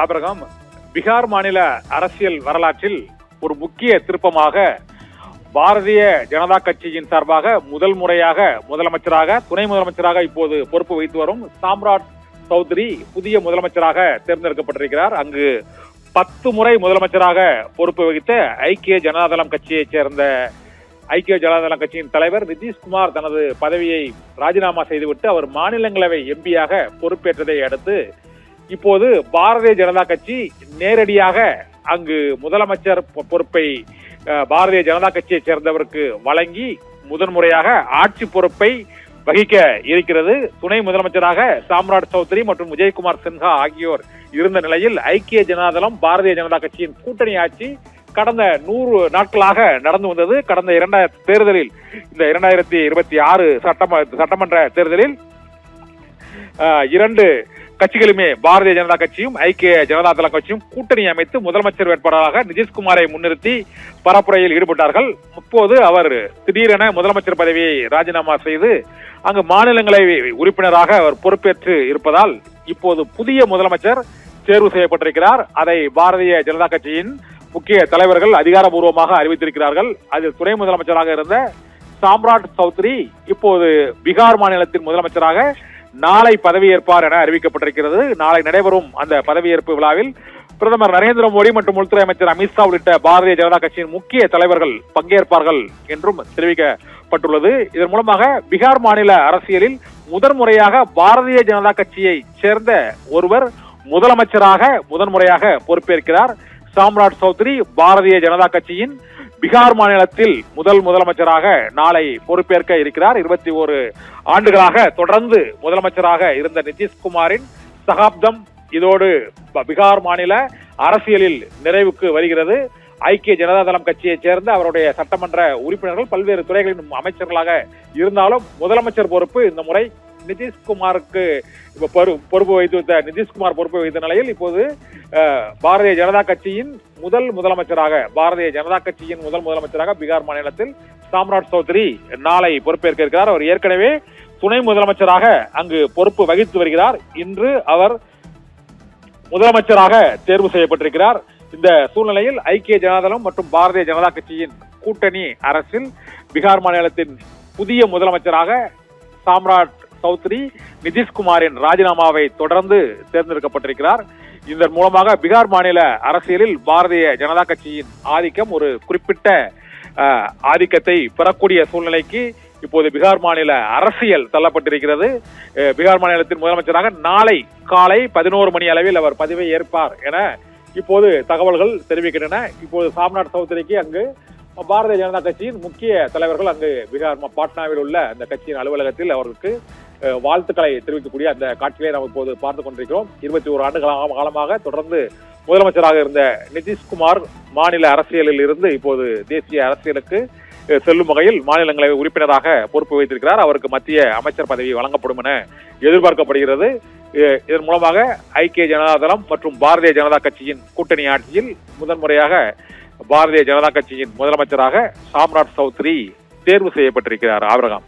Abraham, Bihar மாநில அரசியல் வரலாற்றில் ஒரு முக்கிய திருப்பமாக பாரதிய ஜனதா கட்சியின் சார்பாக முதல் முறையாக முதலமைச்சராக, துணை முதலமைச்சராக இப்போது பொறுப்பு வைத்து வரும் சாம்ராட் சௌத்ரி புதிய முதலமைச்சராக தேர்ந்தெடுக்கப்பட்டிருக்கிறார். அங்கு 10 முறை முதலமைச்சராக பொறுப்பு வகித்த ஐக்கிய ஜனதாதளம் கட்சியைச் சேர்ந்த ஐக்கிய ஜனதாதளம் கட்சியின் தலைவர் நிதிஷ்குமார் தனது பதவியை ராஜினாமா செய்துவிட்டு அவர் மாநிலங்களவை எம்பியாக பொறுப்பேற்றதை அடுத்து இப்போது பாரதிய ஜனதா கட்சி நேரடியாக அங்கு முதலமைச்சர் பொறுப்பை பாரதிய ஜனதா கட்சியை சேர்ந்தவருக்கு வழங்கி முதன்முறையாக ஆட்சி பொறுப்பை வகிக்க இருக்கிறது. துணை முதலமைச்சராக சாம்ராட் சௌத்ரி மற்றும் விஜயகுமார் சின்ஹா ஆகியோர் இருந்த நிலையில் ஐக்கிய ஜனதாதளம் பாரதிய ஜனதா கட்சியின் கூட்டணி ஆட்சி கடந்த 100 நாட்களாக நடந்து வந்தது. கடந்த 2000 தேர்தலில், இந்த 2026 சட்டமன்ற தேர்தலில் 2 கட்சிகளுமே பாரதிய ஜனதா கட்சியும் ஐக்கிய ஜனதாதள கட்சியும் கூட்டணி அமைத்து முதலமைச்சர் வேட்பாளராக நிதிஷ்குமாரை முன்னிறுத்தி பரப்புரையில் ஈடுபட்டார்கள். இப்போது அவர் திடீரென முதலமைச்சர் பதவியை ராஜினாமா செய்து அங்கு மாநிலங்களவை உறுப்பினராக அவர் பொறுப்பேற்று இருப்பதால் இப்போது புதிய முதலமைச்சர் தேர்வு செய்யப்பட்டிருக்கிறார். அதை பாரதிய ஜனதா கட்சியின் முக்கிய தலைவர்கள் அதிகாரபூர்வமாக அறிவித்திருக்கிறார்கள். அதில் துணை முதலமைச்சராக இருந்த சாம்ராட் சௌத்ரி இப்போது பீகார் மாநிலத்தின் முதலமைச்சராக நாளை பதவியேற்பார் என அறிவிக்கப்பட்டிருக்கிறது. நாளை நடைபெறும் அந்த பதவியேற்பு விழாவில் பிரதமர் நரேந்திர மோடி மற்றும் உள்துறை அமைச்சர் அமித்ஷா உள்ளிட்ட பாரதிய ஜனதா கட்சியின் முக்கிய தலைவர்கள் பங்கேற்பார்கள் என்றும் தெரிவிக்கப்பட்டுள்ளது. இதன் மூலமாக பீகார் மாநில அரசியலில் முதன்முறையாக பாரதிய ஜனதா கட்சியை சேர்ந்த ஒருவர் முதன்முறையாக பொறுப்பேற்கிறார். சாம்ராட் சௌத்ரி பாரதிய ஜனதா கட்சியின் பீகார் மாநிலத்தில் முதலமைச்சராக நாளை பொறுப்பேற்க இருக்கிறார். 21 ஆண்டுகளாக தொடர்ந்து முதலமைச்சராக இருந்த நிதிஷ்குமாரின் சகாப்தம் இதோடு பீகார் மாநில அரசியலில் நிறைவுக்கு வருகிறது. ஐக்கிய ஜனதாதளம் கட்சியைச் சேர்ந்த அவருடைய சட்டமன்ற உறுப்பினர்கள் பல்வேறு துறைகளின் அமைச்சர்களாக இருந்தாலும் முதலமைச்சர் பொறுப்பு இந்த முறை நிதிஷ்குமாருக்கு பொறுப்பு வைத்து நிதிஷ்குமார் பொறுப்பு வைத்த நிலையில் இப்போது பாரதிய ஜனதா கட்சியின் முதலமைச்சராக பீகார் மாநிலத்தில் சாம்ராட் சௌத்ரி நாளை பொறுப்பேற்க இருக்கிறார். அவர் ஏற்கனவே துணை முதலமைச்சராக அங்கு பொறுப்பு வகித்து வருகிறார். இன்று அவர் முதலமைச்சராக தேர்வு செய்யப்பட்டிருக்கிறார். இந்த சூழ்நிலையில் ஐக்கிய ஜனதாதளம் மற்றும் பாரதிய ஜனதா கட்சியின் கூட்டணி அரசில் பீகார் மாநிலத்தின் புதிய முதலமைச்சராக சாம்ராட் சௌத்ரி நிதிஷ்குமாரின் ராஜினாமாவை தொடர்ந்து தேர்ந்தெடுக்கப்பட்டிருக்கிறார். இதன் மூலமாக பீகார் மாநில அரசியலில் பாரதிய ஜனதா கட்சியின் ஆதிக்கம் ஒரு குறிப்பிட்ட ஆதிக்கத்தை பெறக்கூடிய சூழ்நிலைக்கு இப்போது பீகார் மாநில அரசியல் தள்ளப்பட்டிருக்கிறது. பீகார் மாநிலத்தின் முதலமைச்சராக நாளை காலை 11 மணி அளவில் அவர் பதவியை ஏற்பார் என இப்போது தகவல்கள் தெரிவிக்கின்றன. இப்போது சாம்ராட் சௌத்ரிக்கு அங்கு பாரதிய ஜனதா கட்சியின் முக்கிய தலைவர்கள் அங்கு பீகார் பாட்னாவில் உள்ள அந்த கட்சியின் அலுவலகத்தில் அவருக்கு வாழ்த்துக்களை தெரிவிக்கக்கூடிய அந்த காட்சிகளை நாம் இப்போது பார்த்துக் கொண்டிருக்கிறோம். 21 ஆண்டு காலமாக தொடர்ந்து முதலமைச்சராக இருந்த நிதிஷ்குமார் மாநில அரசியலில் இருந்து இப்போது தேசிய அரசியலுக்கு செல்லும் வகையில் மாநிலங்களவை உறுப்பினராக பொறுப்பு வைத்திருக்கிறார். அவருக்கு மத்திய அமைச்சர் பதவி வழங்கப்படும் என எதிர்பார்க்கப்படுகிறது. இதன் மூலமாக ஐக்கிய ஜனதாதளம் மற்றும் பாரதிய ஜனதா கட்சியின் கூட்டணி ஆட்சியில் முதன்முறையாக பாரதிய ஜனதா கட்சியின் முதலமைச்சராக சாம்ராட் சௌத்ரி தேர்வு செய்யப்பட்டிருக்கிறார். ஆபிரகாம்.